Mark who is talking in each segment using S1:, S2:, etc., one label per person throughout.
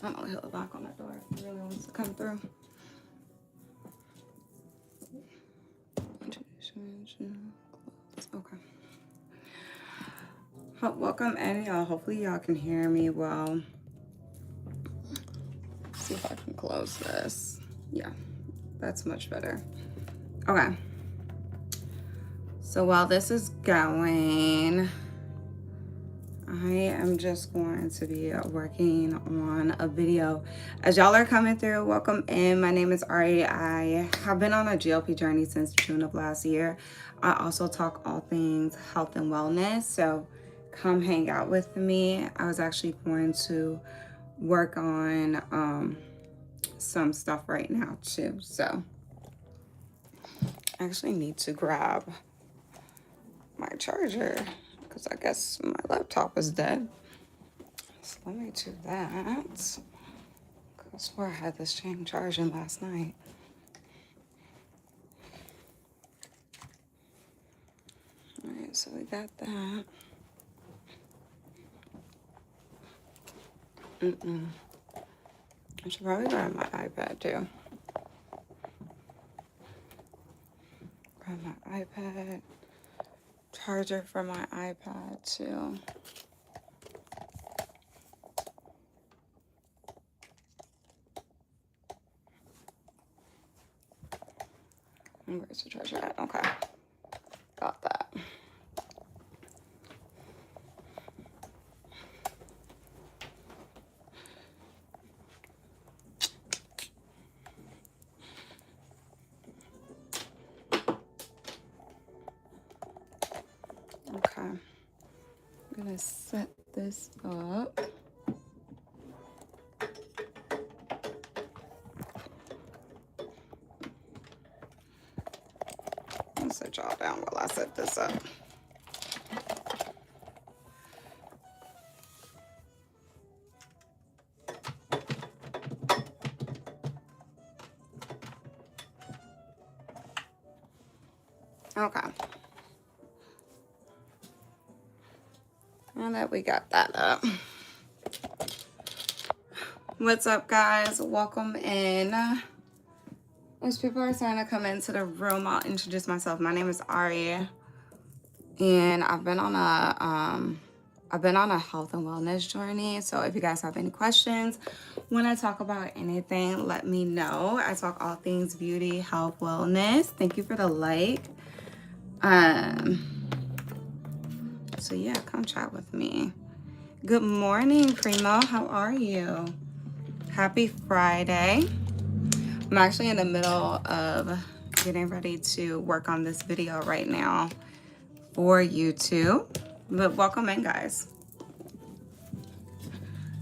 S1: I'm gonna hit the lock on that door if he really wants to come through. Okay. Welcome in, y'all. Hopefully y'all can hear me well. Let's see if I can close this. Yeah, that's much better. Okay. So while this is going, I am just going to be working on a video. As y'all are coming through, welcome in. My name is Ari. I have been on a GLP journey since June of last year. I also talk all things health and wellness, so come hang out with me. I was actually going to work on some stuff right now too, so I actually need to grab my charger because I guess my laptop is dead. So let me do that. I swear I had this thing charging last night. All right, so we got that. I should probably grab my iPad too. Grab my iPad. Charger for my iPad too. And where's the charger at? Okay. Got that. Okay. I'm gonna set this up. I'll set y'all down while I set this up. Okay. Now that we got that up. What's up, guys? Welcome in. As people are starting to come into the room, I'll introduce myself. My name is Ari, and I've been on a health and wellness journey. So if you guys have any questions, when I talk about anything, let me know. I talk all things beauty, health, wellness. Thank you for the like. So yeah, come chat with me. Good morning, Primo. How are you? Happy Friday. I'm actually in the middle of getting ready to work on this video right now for YouTube. But welcome in, guys.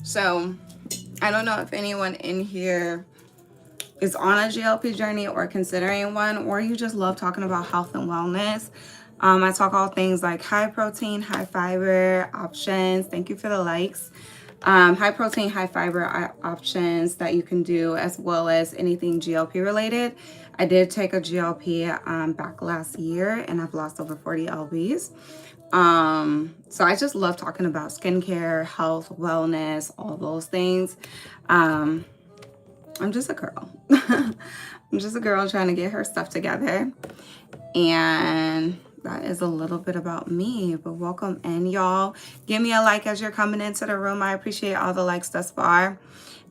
S1: So I don't know if anyone in here is on a GLP journey or considering one, or you just love talking about health and wellness. I talk all things like high protein, high fiber options. Thank you for the likes. High protein, high fiber options that you can do, as well as anything GLP related. I did take a GLP back last year, and I've lost over 40 lbs. So I just love talking about skincare, health, wellness, all those things. I'm just a girl. I'm just a girl trying to get her stuff together. And that is a little bit about me, but welcome in, y'all. Give me a like as you're coming into the room. I appreciate all the likes thus far.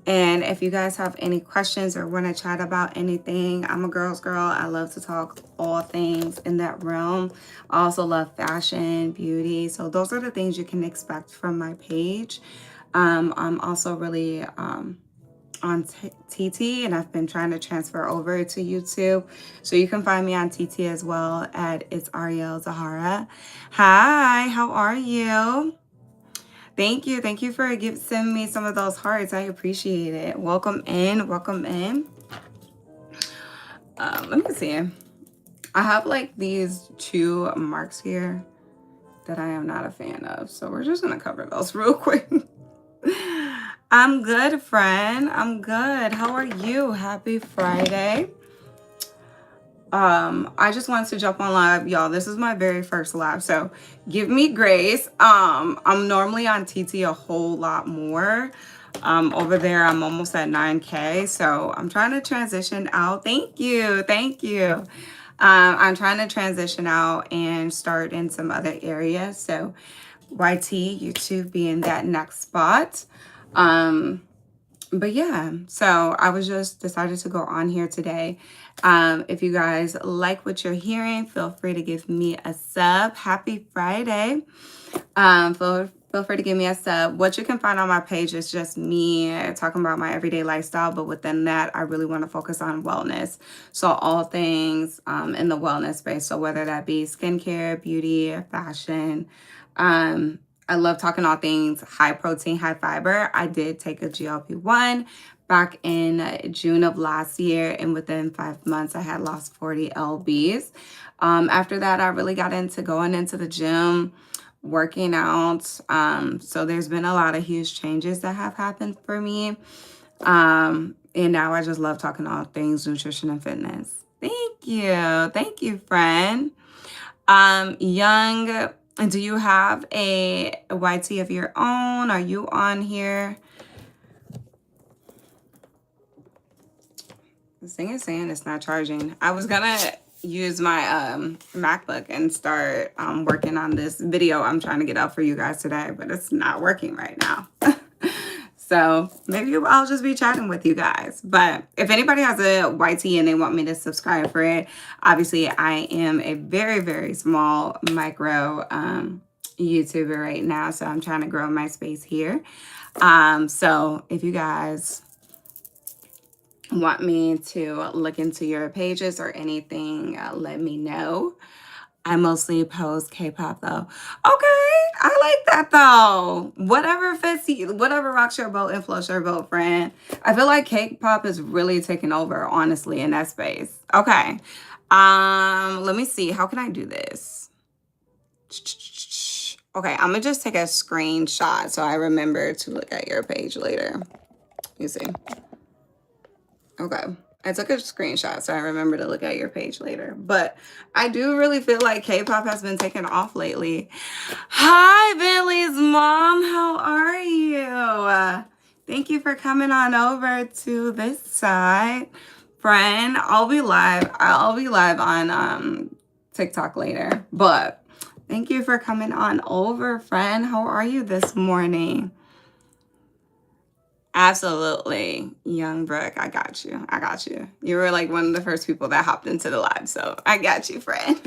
S1: And if you guys have any questions or want to chat about anything, I'm a girl's girl. I love to talk all things in that realm. I also love fashion, beauty. So those are the things you can expect from my page. I'm also really on TT, and I've been trying to transfer over to YouTube. So you can find me on TT as well at It's Ariel Zahara. Hi, how are you? Thank you. Thank you for sending me some of those hearts. I appreciate it. Welcome in. Welcome in. Let me see. I have like these two marks here that I am not a fan of. So we're just going to cover those real quick. I'm good, friend. I'm good. How are you? Happy Friday. I just wanted to jump on live, y'all. This is my very first live, so give me grace. I'm normally on TT a whole lot more. Over there, I'm almost at 9K. So I'm trying to transition out. Thank you. Thank you. I'm trying to transition out and start in some other areas. So YT, YouTube being that next spot. But yeah, so I was just decided to go on here today. If you guys like what you're hearing, feel free to give me a sub. Happy Friday. Feel free to give me a sub. What you can find on my page is just me talking about my everyday lifestyle, but within that, I really want to focus on wellness. So all things in the wellness space. So whether that be skincare, beauty, fashion, I love talking all things high protein, high fiber. I did take a GLP-1 back in June of last year, and within 5 months, I had lost 40 lbs. After that, I really got into going into the gym, working out. So there's been a lot of huge changes that have happened for me. And now I just love talking all things nutrition and fitness. Thank you. Thank you, friend. Young, do you have a YT of your own? Are you on here? This thing is saying it's not charging. I was gonna use my MacBook and start working on this video I'm trying to get up for you guys today, but it's not working right now. So maybe I'll just be chatting with you guys. But if anybody has a YT and they want me to subscribe for it, obviously I am a very, very small micro YouTuber right now. So I'm trying to grow my space here. So if you guys want me to look into your pages or anything, let me know. I mostly post K-pop though. Okay, I like that though. Whatever fits you, whatever rocks your boat and floats your boat, friend. I feel like K-pop is really taking over, honestly, in that space. Okay. Let me see. How can I do this? Okay, I'm gonna just take a screenshot so I remember to look at your page later. You see. Okay. I took a screenshot so I remember to look at your page later. But I do really feel like K-pop has been taking off lately. Hi, Billy's mom. How are you? Thank you for coming on over to this side. Friend, I'll be live. I'll be live on TikTok later. But thank you for coming on over, friend. How are you this morning? Absolutely. Young Brooke, I got you. I got you. You were like one of the first people that hopped into the live, so I got you, friend.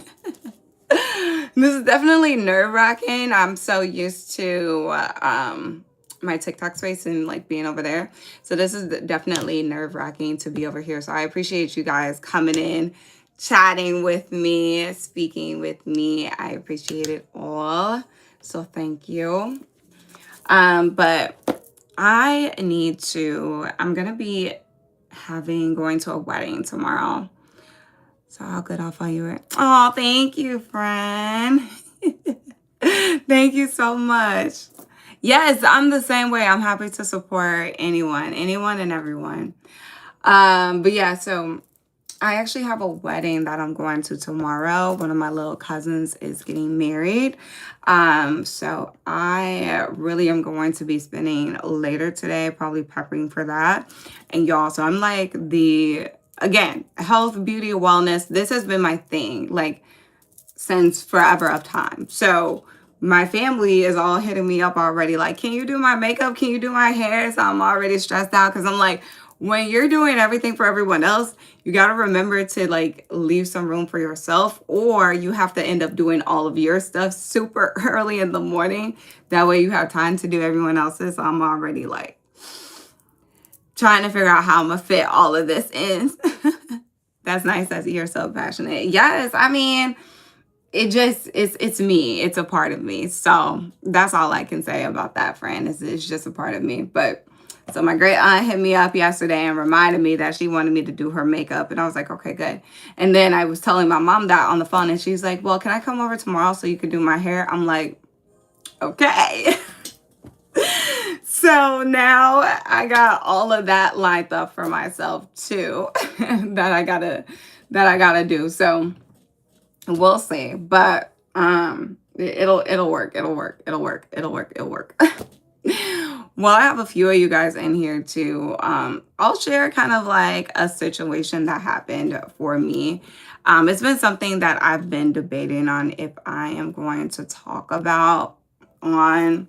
S1: This is definitely nerve-wracking. I'm so used to my TikTok space and like being over there. So this is definitely nerve-wracking to be over here. So I appreciate you guys coming in, chatting with me, speaking with me. I appreciate it all. So thank you. But I'm going to be going to a wedding tomorrow. So how good I'll follow you. Oh, thank you, friend. Thank you so much. Yes, I'm the same way. I'm happy to support anyone and everyone. But yeah, so I actually have a wedding that I'm going to tomorrow. One of my little cousins is getting married. So I really am going to be spending later today, probably prepping for that. And y'all, so I'm like again, health, beauty, wellness. This has been my thing, like since forever of time. So my family is all hitting me up already. Like, can you do my makeup? Can you do my hair? So I'm already stressed out because I'm like, when you're doing everything for everyone else, you got to remember to like leave some room for yourself, or you have to end up doing all of your stuff super early in the morning. That way you have time to do everyone else's. So I'm already like trying to figure out how I'm going to fit all of this in. That's nice that you're so passionate. Yes, I mean, it's me. It's a part of me. So that's all I can say about that, friend. It's just a part of me. But so my great aunt hit me up yesterday and reminded me that she wanted me to do her makeup. And I was like, okay, good. And then I was telling my mom that on the phone, and she's like, well, can I come over tomorrow so you can do my hair? I'm like, okay. So now I got all of that lined up for myself too, that I gotta do. So we'll see, but it'll work. Well, I have a few of you guys in here too. I'll share kind of like a situation that happened for me. It's been something that I've been debating on if I am going to talk about on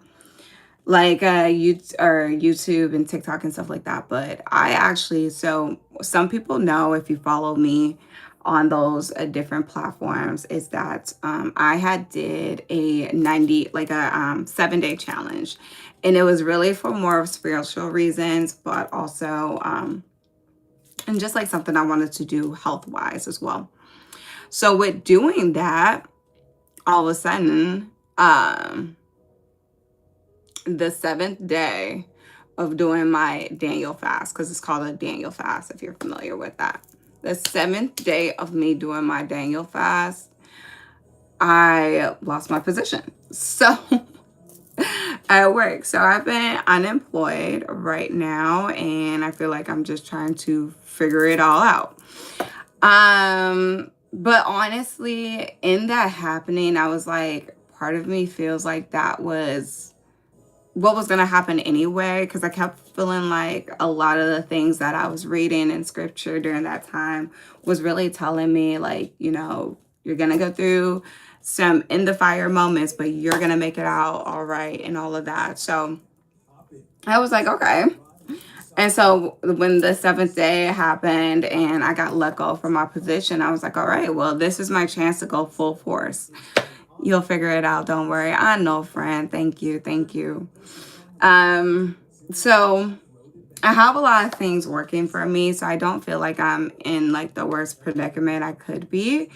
S1: like YouTube and TikTok and stuff like that. But I actually, so some people know if you follow me on those different platforms, is that I had did a 90 like a 7-day challenge, and it was really for more of spiritual reasons, but also and just like something I wanted to do health wise as well. So with doing that, all of a sudden, the 7th day of doing my Daniel fast, because it's called a Daniel fast if you're familiar with that. The 7th day of me doing my Daniel fast, I lost my position. So at work. So I've been unemployed right now, and I feel like I'm just trying to figure it all out. But honestly, in that happening, I was like, part of me feels like that was what was going to happen anyway, because I kept feeling like a lot of the things that I was reading in scripture during that time was really telling me, like, you're going to go through some in the fire moments, but you're going to make it out all right and all of that. So I was like, okay. And so when the 7th day happened and I got let go from my position, I was like, all right, well, this is my chance to go full force. You'll figure it out. Don't worry. I know, friend. Thank you. Thank you. So I have a lot of things working for me, so I don't feel like I'm in like the worst predicament I could be.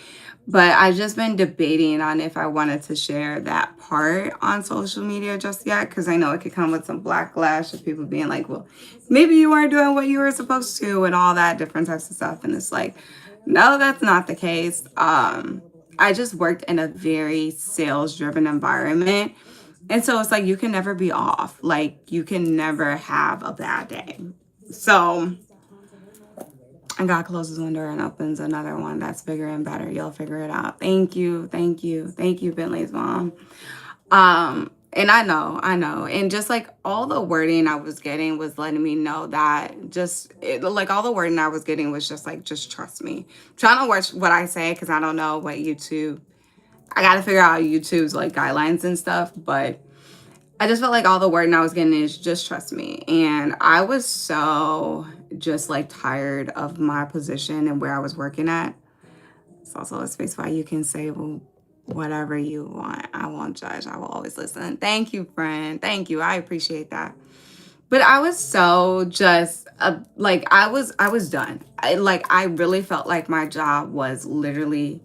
S1: But I've just been debating on if I wanted to share that part on social media just yet, because I know it could come with some backlash of people being like, well, maybe you weren't doing what you were supposed to and all that different types of stuff. And it's like, no, that's not the case. I just worked in a very sales driven environment. And so it's like you can never be off. Like you can never have a bad day. So and God closes one door and opens another one that's bigger and better. You'll figure it out. Thank you. Thank you. Thank you, Bentley's mom. And I know. And just like all the wording I was getting was letting me know that like all the wording I was getting was just like, just trust me. I'm trying to watch what I say because I don't know what I got to figure out YouTube's like guidelines and stuff. But I just felt like all the wording I was getting is just trust me. And I was so just like tired of my position and where I was working at. It's also a space where you can say, well, whatever you want. I won't judge. I will always listen. Thank you, friend. Thank you. I appreciate that. But I was so just like I was done. I really felt like my job was literally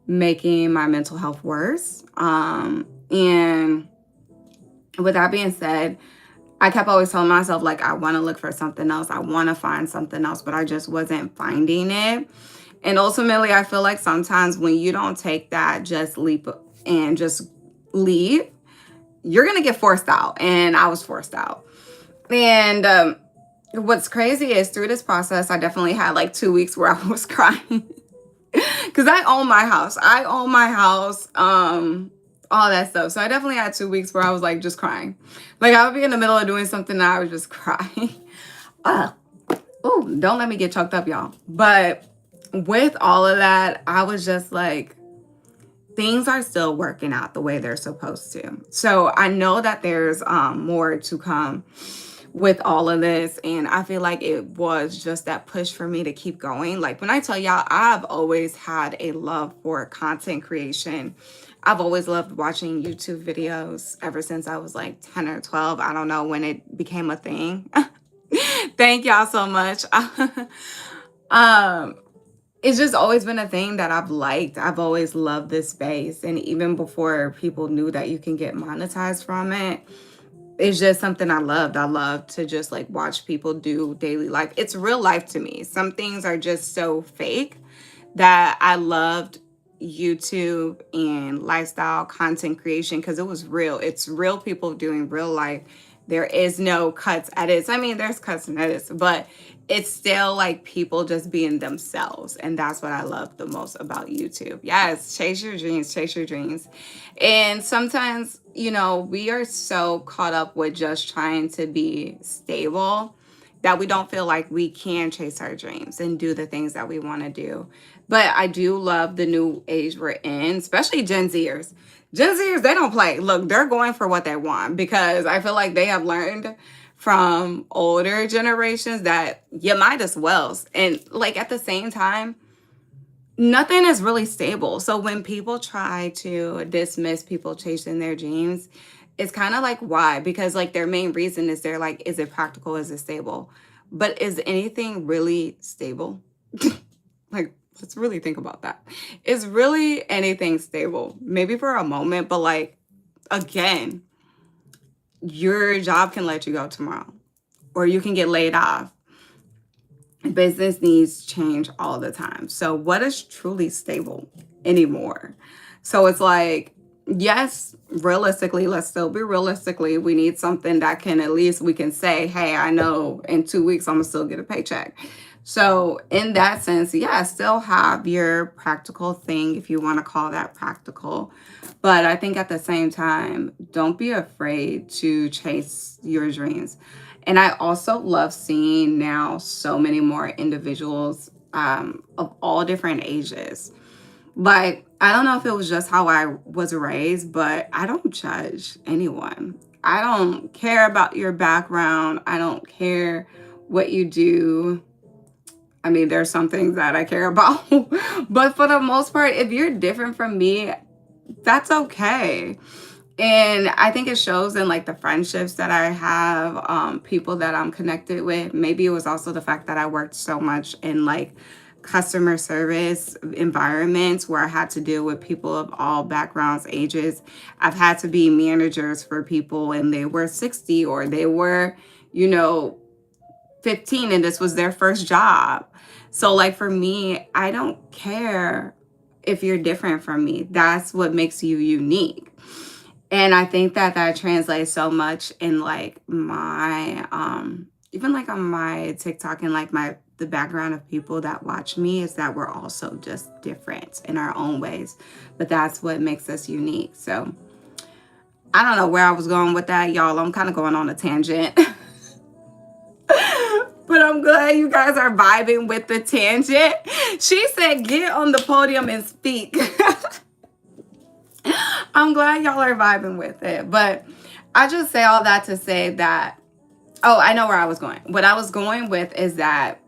S1: making my mental health worse. And with that being said, I kept always telling myself, like, I want to look for something else. I want to find something else, but I just wasn't finding it. And ultimately, I feel like sometimes when you don't take that just leap and just leave, you're going to get forced out. And I was forced out. And what's crazy is through this process, I definitely had like 2 weeks where I was crying because I own my house. All that stuff. So I definitely had 2 weeks where I was like just crying. Like I would be in the middle of doing something and I would just cry. Don't let me get choked up, y'all. But with all of that, I was just like, things are still working out the way they're supposed to. So I know that there's more to come with all of this. And I feel like it was just that push for me to keep going. Like when I tell y'all, I've always had a love for content creation. I've always loved watching YouTube videos ever since I was like 10 or 12. I don't know when it became a thing. Thank y'all so much. It's just always been a thing that I've liked. I've always loved this space. And even before people knew that you can get monetized from it, it's just something I loved. I love to just like watch people do daily life. It's real life to me. Some things are just so fake that I loved YouTube and lifestyle content creation because it was real. It's real people doing real life There is no cuts, edits. I mean, there's cuts and edits, but it's still like people just being themselves. And that's what I love the most about YouTube. Yes, chase your dreams, chase your dreams. And sometimes, you know, we are so caught up with just trying to be stable that we don't feel like we can chase our dreams and do the things that we want to do. But I do love the new age we're in, especially Gen Zers. Gen Zers, they don't play. Look, they're going for what they want because I feel like they have learned from older generations that you might as well. And like at the same time, nothing is really stable. So when people try to dismiss people chasing their dreams, it's kind of like why? Because like their main reason is they're like, is it practical? Is it stable? But is anything really stable? Like, let's really think about that. Is really anything stable? Maybe for a moment, but like, again, your job can let you go tomorrow, or you can get laid off. Business needs change all the time. So what is truly stable anymore? So it's like, yes, realistically, let's still be realistically. We need something that can at least we can say, hey, I know in 2 weeks I'm gonna still get a paycheck. So in that sense, yeah, still have your practical thing if you want to call that practical. But I think at the same time, don't be afraid to chase your dreams. And I also love seeing now so many more individuals of all different ages. Like, I don't know if it was just how I was raised, but I don't judge anyone. I don't care about your background. I don't care what you do. I mean, there's some things that I care about. But for the most part, if you're different from me, that's okay. And I think it shows in like the friendships that I have, people that I'm connected with. Maybe it was also the fact that I worked so much in like customer service environments where I had to deal with people of all backgrounds, ages. I've had to be managers for people and they were 60 or they were, you know, 15 and this was their first job. So like for me, I don't care if you're different from me. That's what makes you unique. And I think that that translates so much in like my even like on my TikTok and like the background of people that watch me is that we're also just different in our own ways. But that's what makes us unique. So I don't know where I was going with that, y'all. I'm kind of going on a tangent. But I'm glad you guys are vibing with the tangent. She said, get on the podium and speak. I'm glad y'all are vibing with it. But I just say all that to say that, oh, I know where I was going. What I was going with is that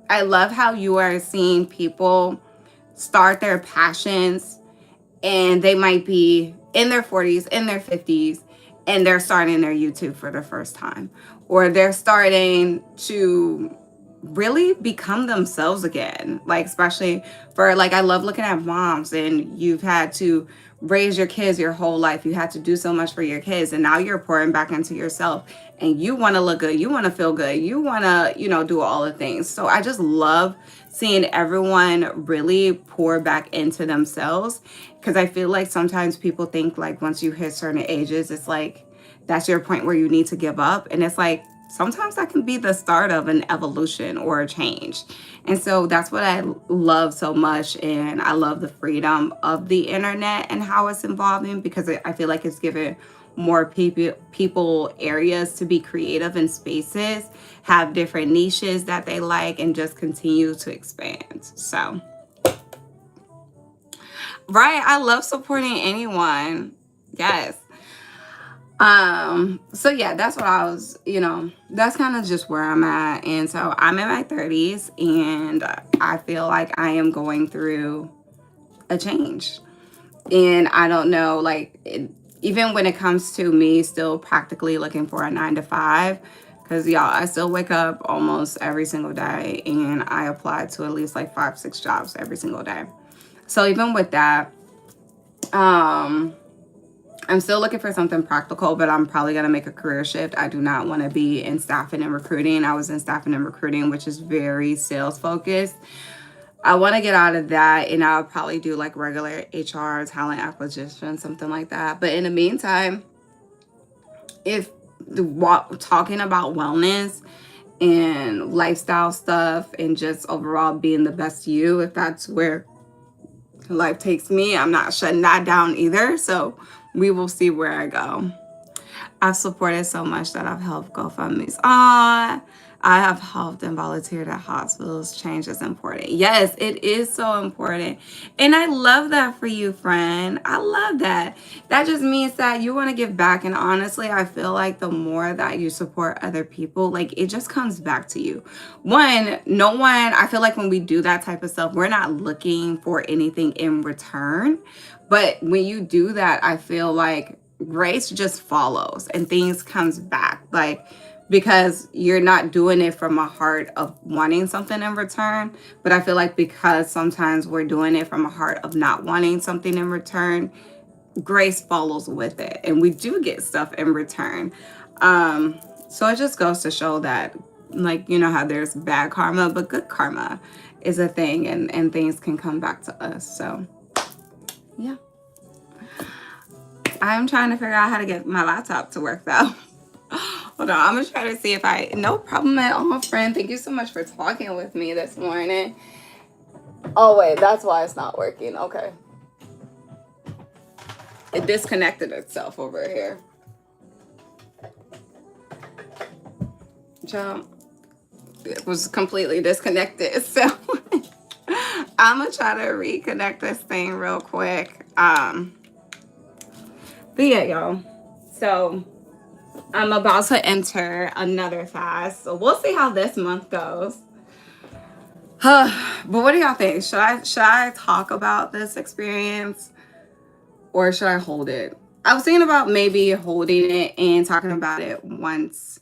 S1: I love how you are seeing people start their passions and they might be in their 40s, in their 50s, and they're starting their YouTube for the first time. Or they're starting to really become themselves again. Like, especially for, like, I love looking at moms and you've had to raise your kids your whole life. You had to do so much for your kids. And now you're pouring back into yourself and you want to look good. You want to feel good. You want to, you know, do all the things. So I just love seeing everyone really pour back into themselves. Because I feel like sometimes people think like once you hit certain ages, it's like, that's your point where you need to give up. And it's like, sometimes that can be the start of an evolution or a change. And so that's what I love so much. And I love the freedom of the internet and how it's evolving because I feel like it's given more people areas to be creative in spaces, have different niches that they like, and just continue to expand. So, right, I love supporting anyone. Yes. So yeah, that's what I was, you know, that's kind of just where I'm at. And so I'm in my 30s and I feel like I am going through a change. And I don't know, like, even when it comes to me still practically looking for a 9 to 5, because y'all, I still wake up almost every single day and I apply to at least like 5-6 jobs every single day. So even with that, I'm still looking for something practical, but I'm probably going to make a career shift. I do not want to be in staffing and recruiting. I was in staffing and recruiting, which is very sales focused. I want to get out of that, and I'll probably do like regular HR, talent acquisition, something like that. But in the meantime, if talking about wellness and lifestyle stuff and just overall being the best you, if that's where life takes me, I'm not shutting that down either. So we will see where I go. I've supported so much that I've helped GoFundMe's on. I have helped and volunteered at hospitals. Change is important. Yes, it is so important. And I love that for you, friend. I love that. That just means that you want to give back. And honestly, I feel like the more that you support other people, like it just comes back to you. I feel like when we do that type of stuff, we're not looking for anything in return. But when you do that, I feel like grace just follows and things comes back, like, because you're not doing it from a heart of wanting something in return. But I feel like because sometimes we're doing it from a heart of not wanting something in return, grace follows with it and we do get stuff in return. So it just goes to show that, like, you know how there's bad karma, but good karma is a thing, and things can come back to us. So yeah, I'm trying to figure out how to get my laptop to work though. Hold on, I'm gonna try to see if no problem at all, friend. Thank you so much for talking with me this morning. Oh wait, that's why it's not working. Okay. It disconnected itself over here. Jump. It was completely disconnected. So I'm gonna try to reconnect this thing real quick. But yeah, y'all. So I'm about to enter another fast. So we'll see how this month goes. But what do y'all think? Should I talk about this experience or should I hold it? I was thinking about maybe holding it and talking about it once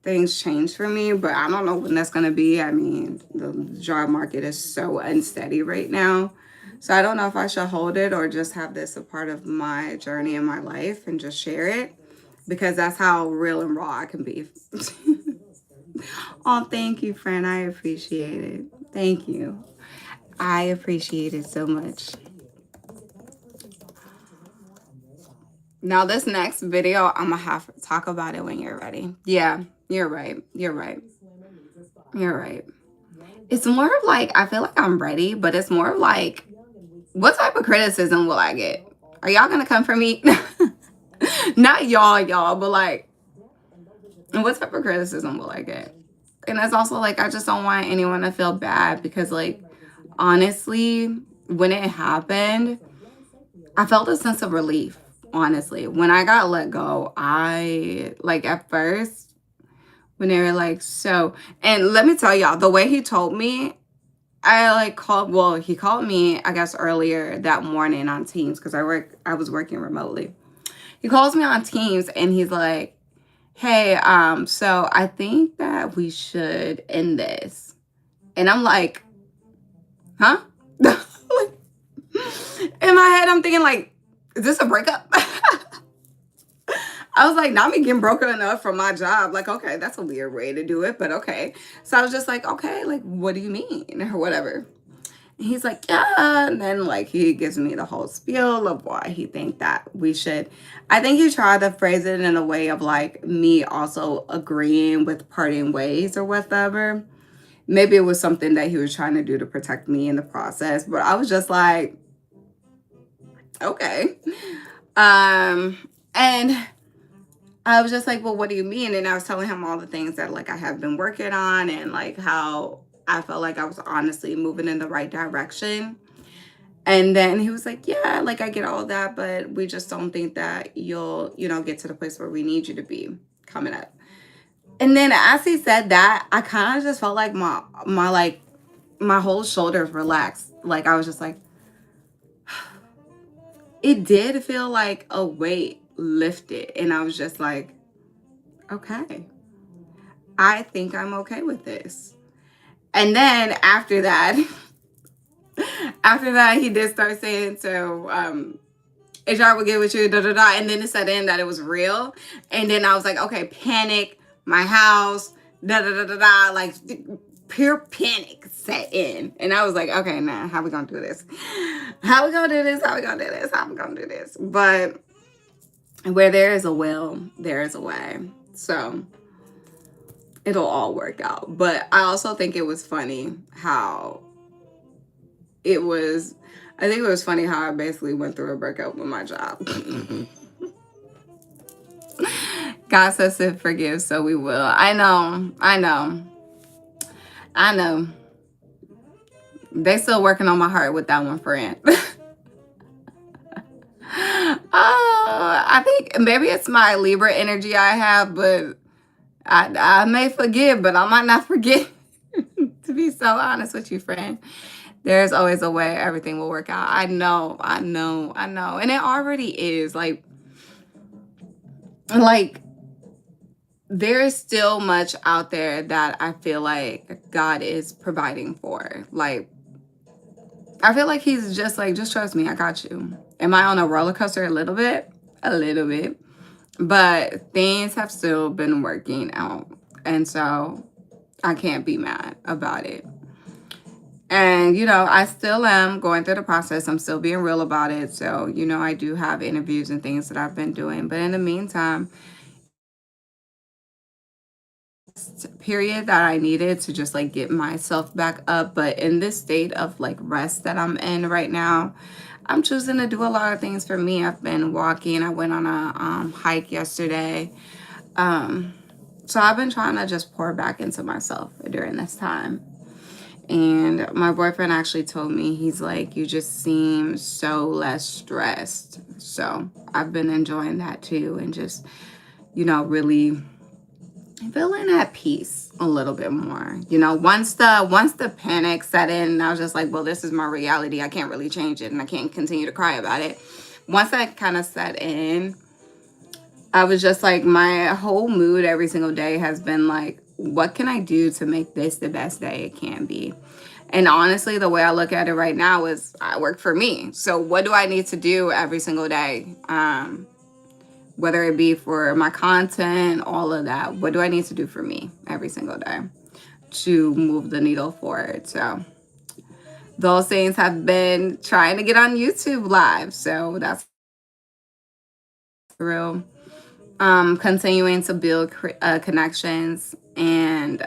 S1: things change for me, but I don't know when that's going to be. I mean, the job market is so unsteady right now. So I don't know if I should hold it or just have this a part of my journey in my life and just share it, because that's how real and raw I can be. Oh, thank you, friend. I appreciate it. Thank you. I appreciate it so much. Now, this next video, I'm going to have to talk about it when you're ready. Yeah, you're right. You're right. You're right. It's more of like, I feel like I'm ready, but it's more of like, what type of criticism will I get? Are y'all going to come for me? Not y'all, but like, what type of criticism will I get? And it's also like, I just don't want anyone to feel bad, because like, honestly, when it happened, I felt a sense of relief. Honestly, when I got let go, I like at first when they were like, so, and let me tell y'all, the way he told me, he called me, I guess, earlier that morning on Teams, because I was working remotely. He calls me on Teams and he's like, hey, so I think that we should end this. And I'm like, huh? In my head, I'm thinking like, is this a breakup? I was like, not me getting broken enough from my job. Like, okay, that's a weird way to do it, but okay. So I was just like, okay, like, what do you mean? Or whatever. And he's like, yeah. And then like, he gives me the whole spiel of why he think that we should. I think he tried to phrase it in a way of like me also agreeing with parting ways or whatever. Maybe it was something that he was trying to do to protect me in the process, but I was just like, okay. And I was just like, well, what do you mean? And I was telling him all the things that like I have been working on and like how I felt like I was honestly moving in the right direction. And then he was like, yeah, like I get all that, but we just don't think that you'll, get to the place where we need you to be coming up. And then as he said that, I kind of just felt like my whole shoulders relaxed. Like I was just like, it did feel like a weight lifted. And I was just like, okay, I think I'm okay with this. And then after that, he did start saying, so HR will get with you, da da da. And then it set in that it was real. And then I was like, okay, panic, my house, da da da da da. Like pure panic set in. And I was like, okay, nah, how we gonna do this? How we gonna do this? How we gonna do this? How we gonna do this? But where there is a will, there is a way. So it'll all work out. But I also think it was funny how it was, I think it was funny how I basically went through a breakup with my job. God says to forgive, so we will. I know, I know, I know. They still working on my heart with that one, friend. I think maybe it's my Libra energy I have, but I may forgive, but I might not forget. To be so honest with you, friend, there's always a way everything will work out. I know, I know, I know, and it already is. Like there is still much out there that I feel like God is providing for. Like I feel like He's just like, just trust me, I got you. Am I on a roller coaster a little bit? A little bit. But things have still been working out. And so I can't be mad about it. And, I still am going through the process. I'm still being real about it. So, I do have interviews and things that I've been doing. But in the meantime, period that I needed to just like get myself back up. But in this state of like rest that I'm in right now, I'm choosing to do a lot of things for me. I've been walking. I went on a hike yesterday. So I've been trying to just pour back into myself during this time. And my boyfriend actually told me, he's like, you just seem so less stressed. So I've been enjoying that too. And just, really feeling at peace a little bit more. Once the panic set in, I was just like, well, this is my reality. I can't really change it and I can't continue to cry about it. Once that kind of set in, I was just like, my whole mood every single day has been like, what can I do to make this the best day it can be? And honestly, the way I look at it right now is I work for me. So what do I need to do every single day? Whether it be for my content, all of that. What do I need to do for me every single day to move the needle forward? So those things have been trying to get on YouTube live. So that's real. Continuing to build connections, and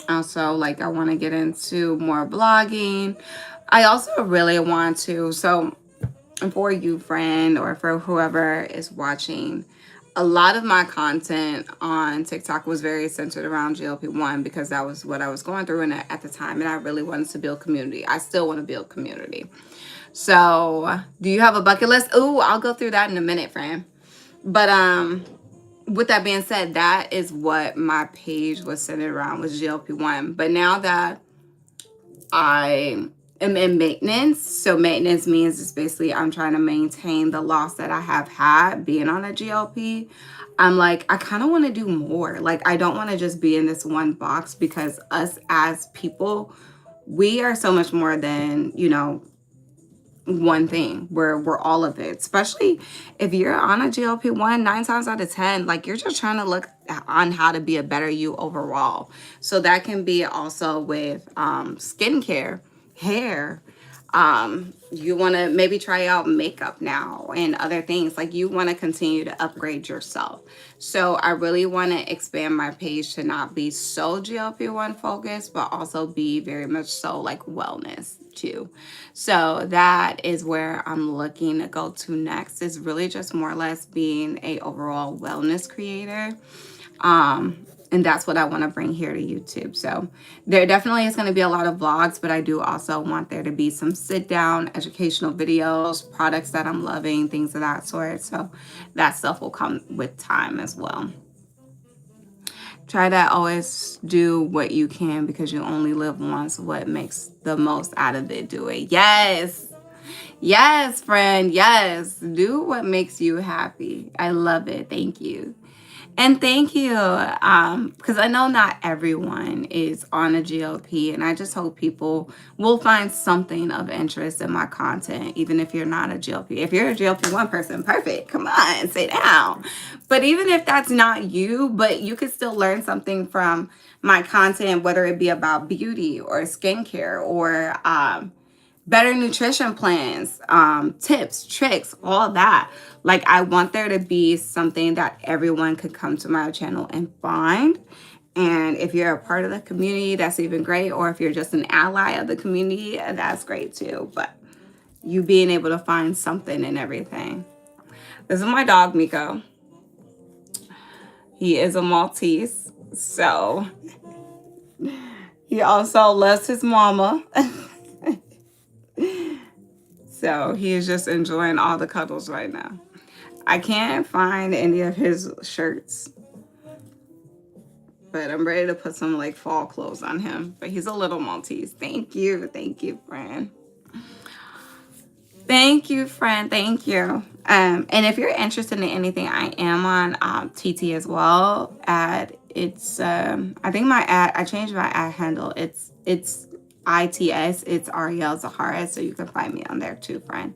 S1: also like I want to get into more blogging. I also really want to, so for you friend or for whoever is watching, a lot of my content on TikTok was very centered around GLP-1 because that was what I was going through at the time, and I really wanted to build community. I still want to build community. So do you have a bucket list? Ooh, I'll go through that in a minute, friend. But with that being said, that is what my page was centered around, was GLP-1. But now that I am in maintenance, so maintenance means it's basically I'm trying to maintain the loss that I have had being on a GLP. I'm like, I kind of want to do more. Like, I don't want to just be in this one box, because us as people, we are so much more than, one thing. We're all of it, especially if you're on a GLP-1. 9 times out of 10, like, you're just trying to look on how to be a better you overall. So that can be also with skincare, hair. You want to maybe try out makeup now and other things. Like, you want to continue to upgrade yourself. So I really want to expand my page to not be so GLP-1 focused, but also be very much so like wellness too. So that is where I'm looking to go to next, is really just more or less being a overall wellness creator. And that's what I want to bring here to YouTube. So there definitely is going to be a lot of vlogs, but I do also want there to be some sit down educational videos, products that I'm loving, things of that sort. So that stuff will come with time as well. Try to always do what you can, because you only live once. What makes the most out of it, do it. Yes. Yes, friend. Yes. Do what makes you happy. I love it. Thank you. And thank you, because I know not everyone is on a GLP, and I just hope people will find something of interest in my content, even if you're not a GLP. If you're a GLP-1 person, perfect. Come on, sit down. But even if that's not you, but you could still learn something from my content, whether it be about beauty or skincare or better nutrition plans, tips, tricks, all that. Like, I want there to be something that everyone could come to my channel and find. And if you're a part of the community, that's even great. Or if you're just an ally of the community, that's great too. But you being able to find something in everything. This is my dog, Miko. He is a Maltese. So he also loves his mama. So he is just enjoying all the cuddles right now. I can't find any of his shirts, but I'm ready to put some like fall clothes on him. But he's a little Maltese. Thank you, friend. Thank you, friend. Thank you. And if you're interested in anything, I am on TT as well. It's I think my ad, I changed my ad handle. It's ITS. It's Ariel Zahara. So you can find me on there too, friend.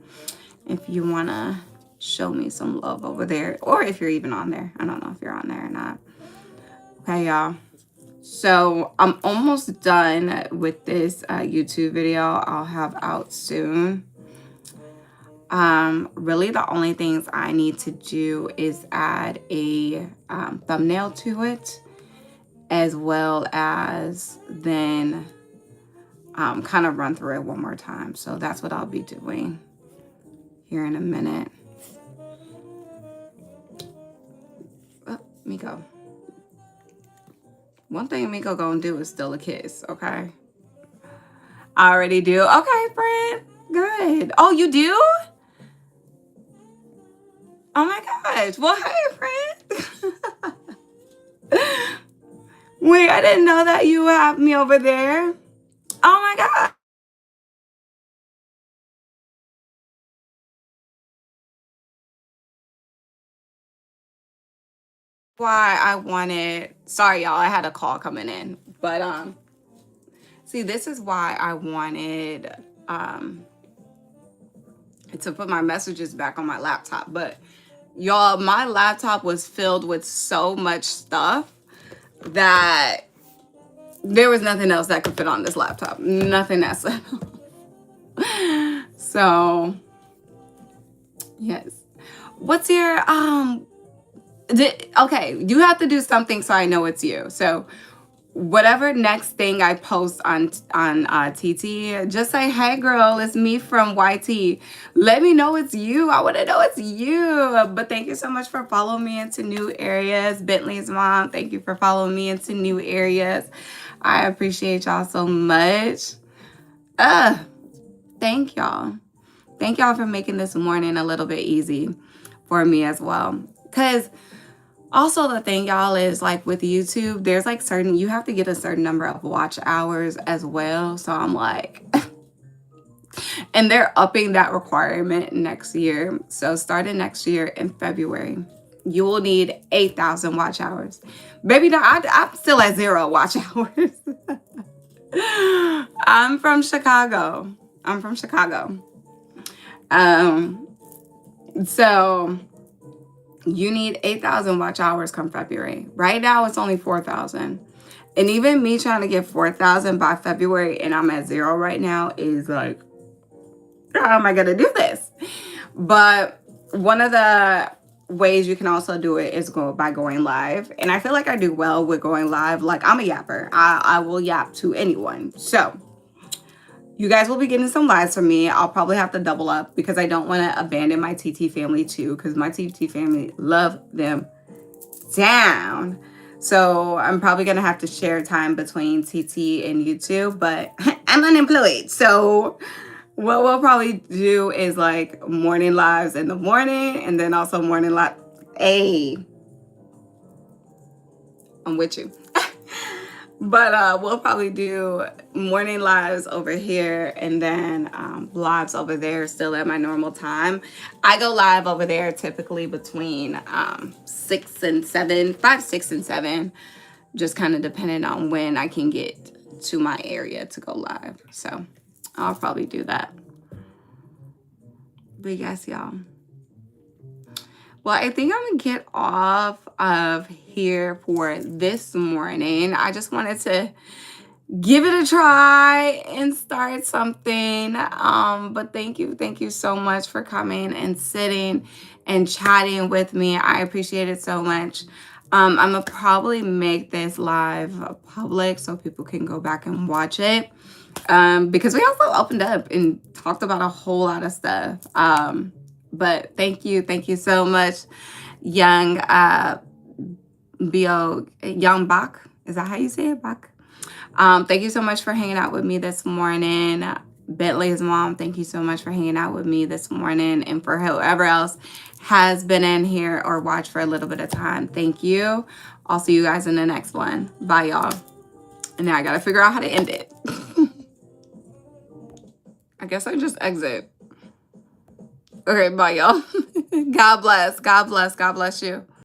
S1: If you wanna show me some love over there, or if you're even on there. I don't know if you're on there or not. Okay, y'all. So I'm almost done with this YouTube video. I'll have out soon. Really the only things I need to do is add a thumbnail to it, as well as then kind of run through it one more time. So that's what I'll be doing here in a minute. Oh, Miko. One thing Miko gonna do is still a kiss, okay? I already do. Okay, friend. Good. Oh, you do? Oh my gosh. Well, hey, friend. Wait, I didn't know that you have me over there. Oh my God. Why I wanted, sorry y'all, I had a call coming in. But see, this is why I wanted to put my messages back on my laptop. But y'all, my laptop was filled with so much stuff that there was nothing else that could fit on this laptop. Nothing else. So, yes. What's your okay, you have to do something so I know it's you. So, whatever next thing I post on TT, just say, "Hey, girl, it's me from YT." Let me know it's you. I want to know it's you. But thank you so much for following me into new areas. Bentley's mom, thank you for following me into new areas. I appreciate y'all so much. Thank y'all. Thank y'all for making this morning a little bit easy for me as well. Because also the thing, y'all, is like with YouTube, there's like you have to get a certain number of watch hours as well. So I'm like, and they're upping that requirement next year. So starting next year in February, you will need 8,000 watch hours. Baby, no, I'm still at 0 watch hours. I'm from Chicago. So you need 8,000 watch hours come February. Right now, it's only 4,000. And even me trying to get 4,000 by February and I'm at 0 right now is like, how am I going to do this? But one of the ways you can also do it is by going live. And I feel like I do well with going live. Like, I'm a yapper. I will yap to anyone. So you guys will be getting some lives from me. I'll probably have to double up because I don't want to abandon my TT family too, because my TT family love them down. So I'm probably going to have to share time between TT and YouTube, but I'm unemployed. So what we'll probably do is like morning lives in the morning and then also morning live. Hey, I'm with you. But we'll probably do morning lives over here and then lives over there still at my normal time. I go live over there typically between 6 and 7, 5, 6, and 7, just kind of depending on when I can get to my area to go live. So I'll probably do that. But yes, y'all. Well, I think I'm going to get off of here for this morning. I just wanted to give it a try and start something. But thank you so much for coming and sitting and chatting with me. I appreciate it so much. I'm gonna probably make this live public so people can go back and watch it. Because we also opened up and talked about a whole lot of stuff. But thank you so much, young young Bach. Is that how you say it, Bach? Thank you so much for hanging out with me this morning. Bentley's mom, thank you so much for hanging out with me this morning. And for whoever else has been in here or watched for a little bit of time, thank you. I'll see you guys in the next one. Bye, y'all. And now I got to figure out how to end it. I guess I just exit. Okay, bye, y'all. God bless. God bless. God bless you.